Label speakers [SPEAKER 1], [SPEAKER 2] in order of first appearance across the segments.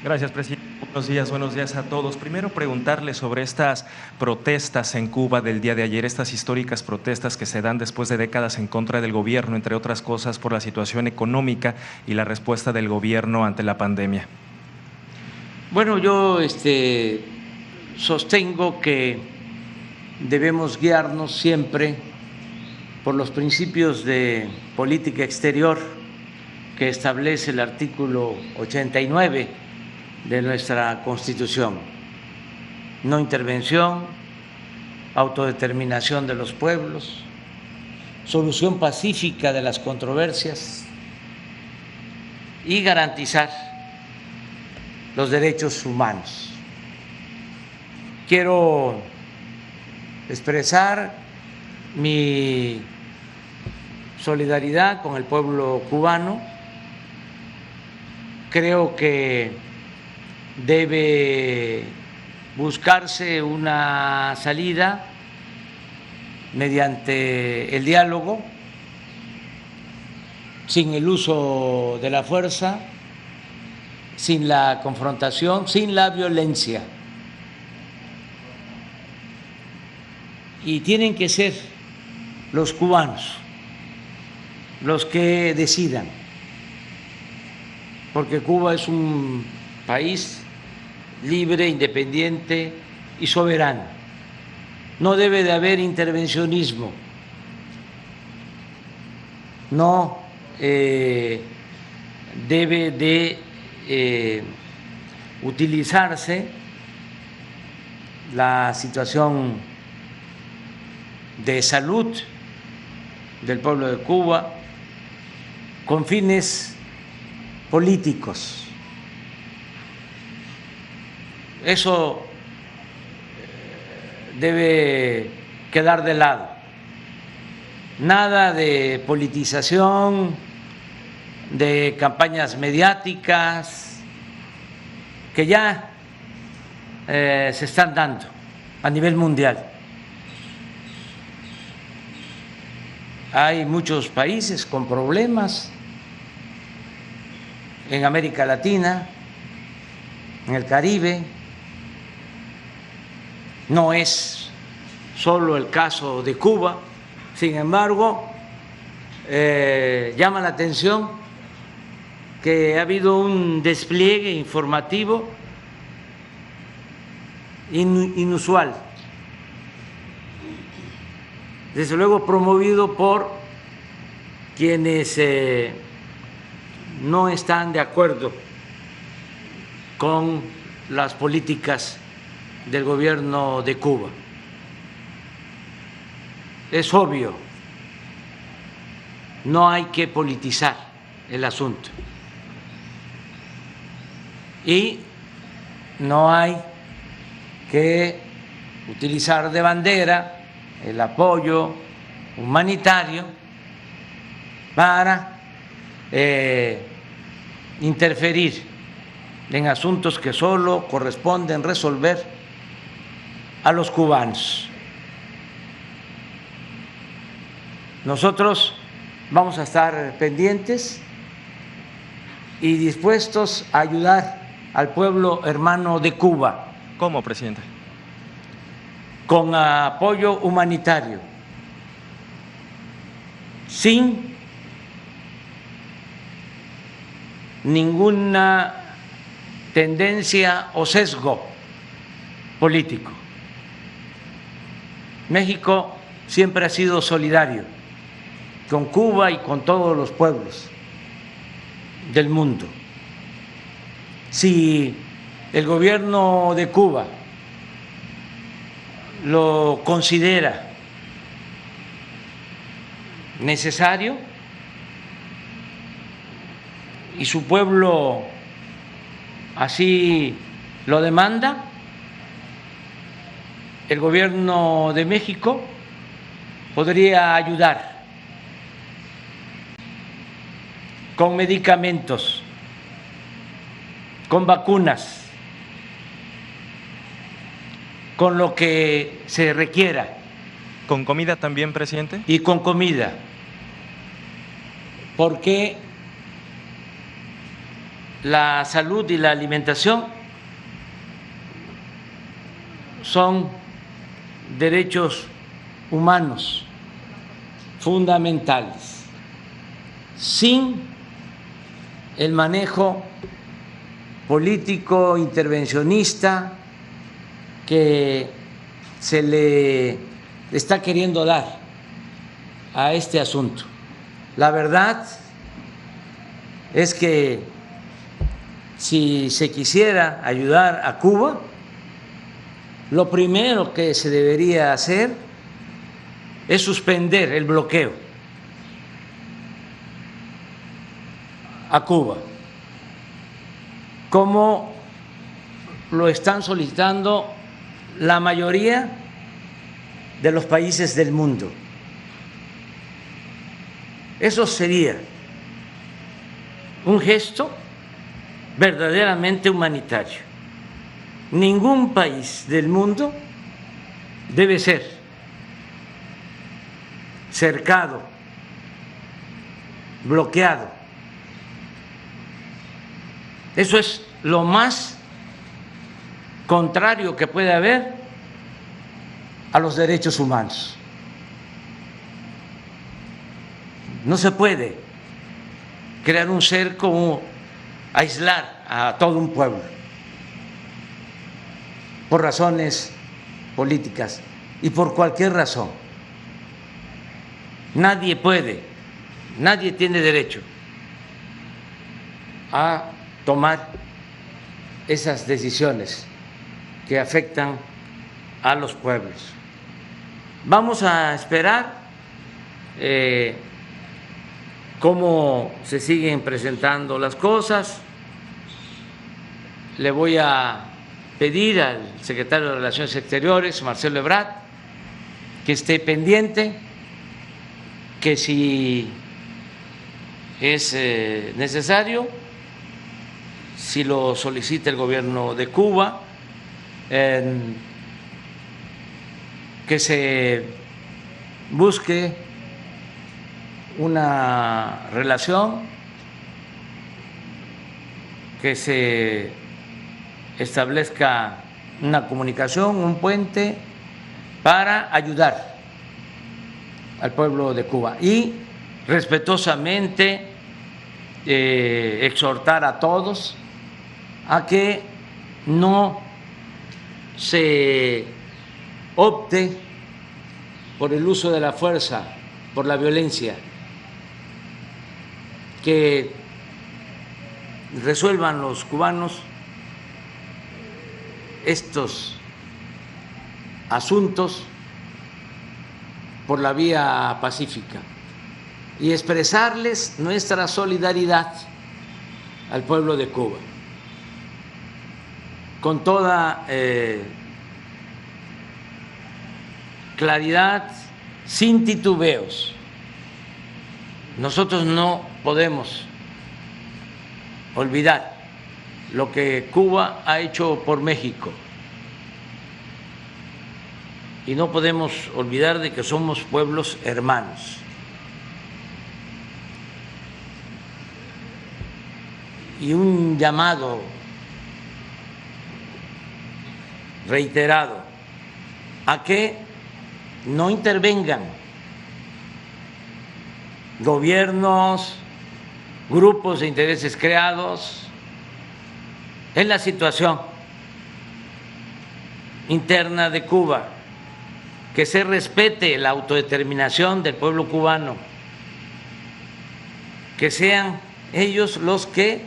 [SPEAKER 1] Gracias, presidente. Buenos días a todos. Primero, preguntarle sobre estas protestas en Cuba del día de ayer, estas históricas protestas que se dan después de décadas en contra del gobierno, entre otras cosas por la situación económica y la respuesta del gobierno ante la pandemia.
[SPEAKER 2] Bueno, yo sostengo que debemos guiarnos siempre por los principios de política exterior que establece el artículo 89 de nuestra Constitución. No intervención, autodeterminación de los pueblos, solución pacífica de las controversias y garantizar los derechos humanos. Quiero expresar mi solidaridad con el pueblo cubano. Creo que debe buscarse una salida mediante el diálogo, sin el uso de la fuerza, sin la confrontación, sin la violencia. Y tienen que ser los cubanos los que decidan, porque Cuba es un país libre, independiente y soberano. No debe de haber intervencionismo, no debe de utilizarse la situación de salud del pueblo de Cuba con fines políticos. Eso debe quedar de lado. Nada de politización, de campañas mediáticas que ya se están dando a nivel mundial. Hay muchos países con problemas en América Latina, en el Caribe. No es solo el caso de Cuba, sin embargo, llama la atención que ha habido un despliegue informativo inusual, desde luego promovido por quienes no están de acuerdo con las políticas del gobierno de Cuba. Es obvio, no hay que politizar el asunto y no hay que utilizar de bandera el apoyo humanitario para interferir en asuntos que solo corresponden resolver a los cubanos. Nosotros vamos a estar pendientes y dispuestos a ayudar al pueblo hermano de Cuba.
[SPEAKER 1] ¿Cómo, presidente?
[SPEAKER 2] Con apoyo humanitario, sin ninguna tendencia o sesgo político. México siempre ha sido solidario con Cuba y con todos los pueblos del mundo. Si el gobierno de Cuba lo considera necesario y su pueblo así lo demanda, el gobierno de México podría ayudar con medicamentos, con vacunas, con lo que se requiera.
[SPEAKER 1] ¿Con comida también, presidente?
[SPEAKER 2] Y con comida, porque la salud y la alimentación son derechos humanos fundamentales. Sin el manejo político intervencionista que se le está queriendo dar a este asunto. La verdad es que si se quisiera ayudar a Cuba, lo primero que se debería hacer es suspender el bloqueo a Cuba, como lo están solicitando la mayoría de los países del mundo. Eso sería un gesto verdaderamente humanitario. Ningún país del mundo debe ser cercado, bloqueado. Eso es lo más contrario que puede haber a los derechos humanos. No se puede crear un cerco o aislar a todo un pueblo por razones políticas y por cualquier razón. Nadie puede, nadie tiene derecho a tomar esas decisiones que afectan a los pueblos. Vamos a esperar cómo se siguen presentando las cosas. Le voy a pedir al secretario de Relaciones Exteriores, Marcelo Ebrard, que esté pendiente, que si es necesario, si lo solicita el gobierno de Cuba, que se busque una relación, que se establezca una comunicación, un puente para ayudar al pueblo de Cuba y respetuosamente exhortar a todos a que no se opte por el uso de la fuerza, por la violencia, que resuelvan los cubanos estos asuntos por la vía pacífica y expresarles nuestra solidaridad al pueblo de Cuba con toda claridad, sin titubeos. Nosotros no podemos olvidar lo que Cuba ha hecho por México y no podemos olvidar de que somos pueblos hermanos. Y un llamado reiterado a que no intervengan gobiernos, grupos de intereses creados en la situación interna de Cuba, que se respete la autodeterminación del pueblo cubano, que sean ellos los que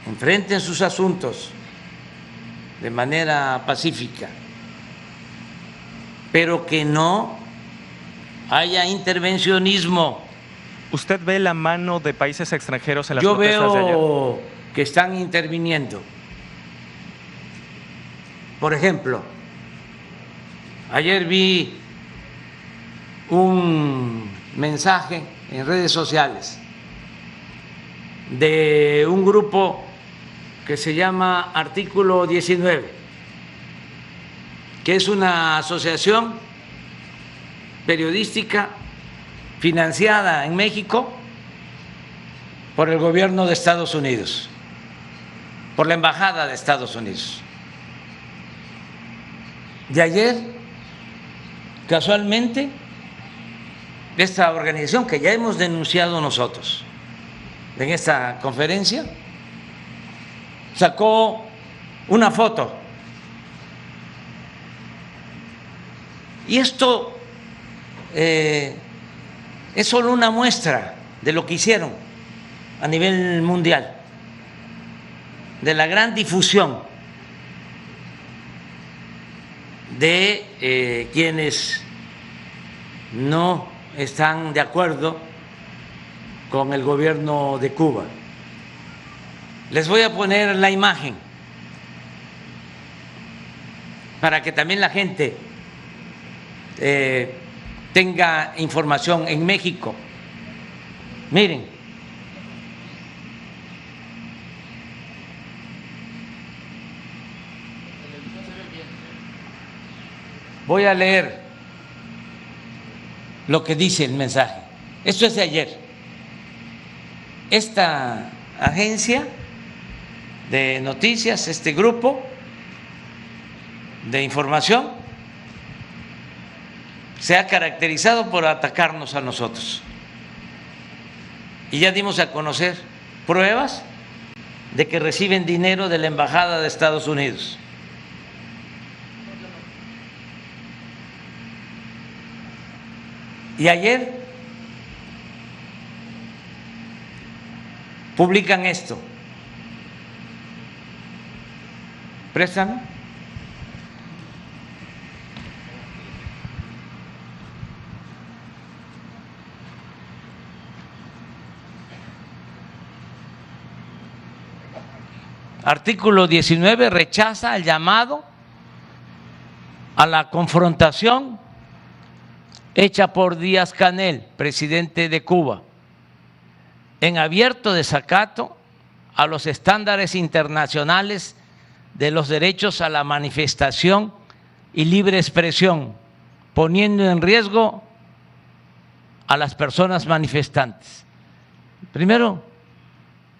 [SPEAKER 2] enfrenten sus asuntos de manera pacífica, pero que no haya intervencionismo.
[SPEAKER 1] ¿Usted ve la mano de países extranjeros en las
[SPEAKER 2] Yo
[SPEAKER 1] protestas de ayer?
[SPEAKER 2] veo que están interviniendo. Por ejemplo, ayer vi un mensaje en redes sociales de un grupo que se llama Artículo 19, que es una asociación periodística financiada en México por el gobierno de Estados Unidos, por la embajada de Estados Unidos. Y ayer, casualmente, esta organización que ya hemos denunciado nosotros en esta conferencia, sacó una foto. Y esto es solo una muestra de lo que hicieron a nivel mundial, de la gran difusión de quienes no están de acuerdo con el gobierno de Cuba. Les voy a poner la imagen para que también la gente tenga información en México. Miren, voy a leer lo que dice el mensaje. Esto es de ayer. Esta agencia de noticias, este grupo de información, se ha caracterizado por atacarnos a nosotros. Y ya dimos a conocer pruebas de que reciben dinero de la Embajada de Estados Unidos. Y ayer publican esto. Préstame. Artículo 19 rechaza el llamado a la confrontación hecha por Díaz-Canel, presidente de Cuba, en abierto desacato a los estándares internacionales de los derechos a la manifestación y libre expresión, poniendo en riesgo a las personas manifestantes. Primero,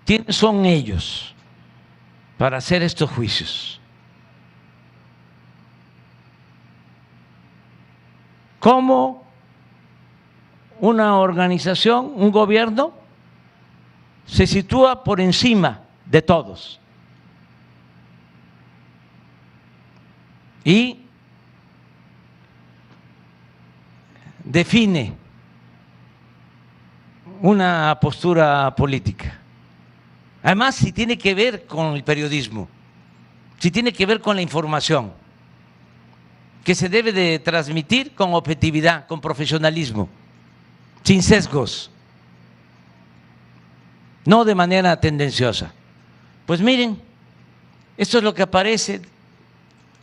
[SPEAKER 2] ¿quiénes son ellos para hacer estos juicios? ¿Cómo una organización, un gobierno, se sitúa por encima de todos y define una postura política? Además, si tiene que ver con el periodismo, si tiene que ver con la información, que se debe de transmitir con objetividad, con profesionalismo, sin sesgos, no de manera tendenciosa. Pues miren, esto es lo que aparece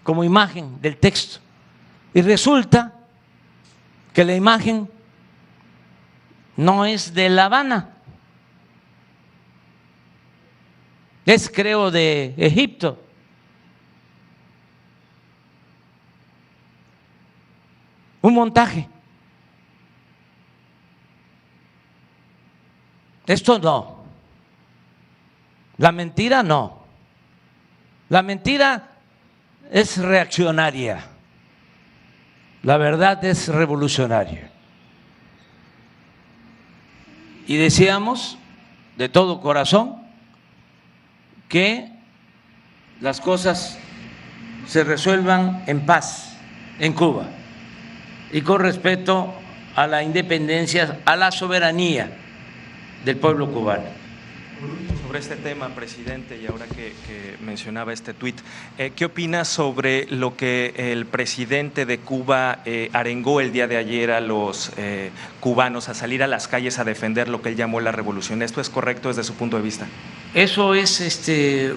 [SPEAKER 2] como imagen del texto. Y resulta que la imagen no es de La Habana, es, creo, de Egipto. Un montaje. Esto no. La mentira no. La mentira es reaccionaria. La verdad es revolucionaria. Y deseamos de todo corazón que las cosas se resuelvan en paz en Cuba y con respeto a la independencia, a la soberanía del pueblo cubano.
[SPEAKER 1] Sobre este tema, presidente, y ahora que mencionaba este tuit, ¿qué opina sobre lo que el presidente de Cuba arengó el día de ayer a los cubanos a salir a las calles a defender lo que él llamó la revolución? ¿Esto es correcto desde su punto de vista?
[SPEAKER 2] Eso es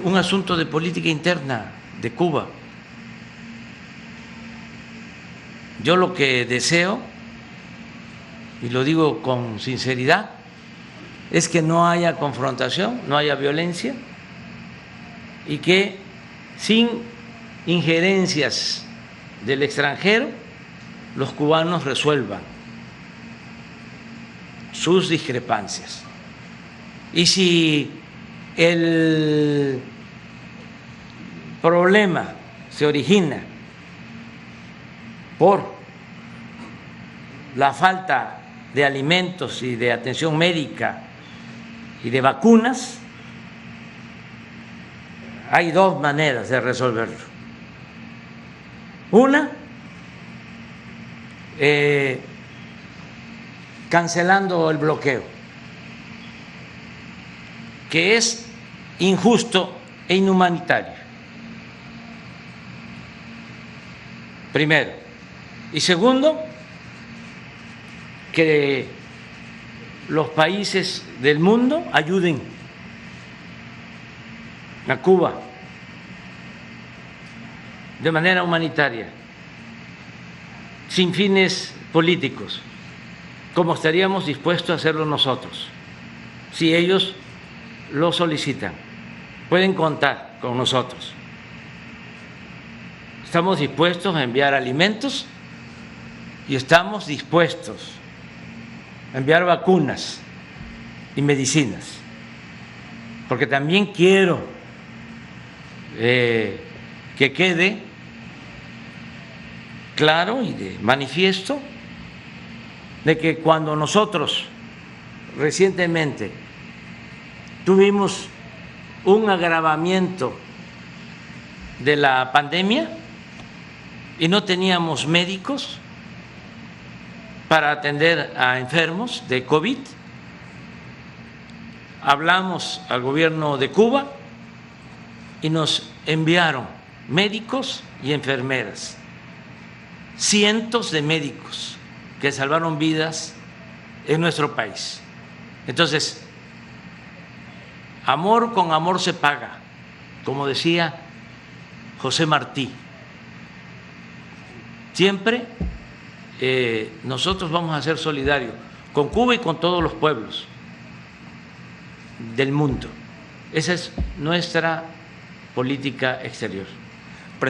[SPEAKER 2] un asunto de política interna de Cuba. Yo lo que deseo, y lo digo con sinceridad, es que no haya confrontación, no haya violencia y que sin injerencias del extranjero los cubanos resuelvan sus discrepancias. Y si el problema se origina por la falta de alimentos y de atención médica y de vacunas, hay dos maneras de resolverlo. Una, cancelando el bloqueo, que es injusto e inhumanitario. Primero. Y segundo, que los países del mundo ayuden a Cuba de manera humanitaria, sin fines políticos, como estaríamos dispuestos a hacerlo nosotros, si ellos lo solicitan. Pueden contar con nosotros. Estamos dispuestos a enviar alimentos y estamos dispuestos a enviar vacunas y medicinas, porque también quiero que quede claro y de manifiesto de que cuando nosotros recientemente tuvimos un agravamiento de la pandemia y no teníamos médicos para atender a enfermos de COVID, hablamos al gobierno de Cuba y nos enviaron médicos y enfermeras, cientos de médicos que salvaron vidas en nuestro país. Entonces, amor con amor se paga, como decía José Martí. Siempre nosotros vamos a ser solidarios con Cuba y con todos los pueblos del mundo. Esa es nuestra política exterior.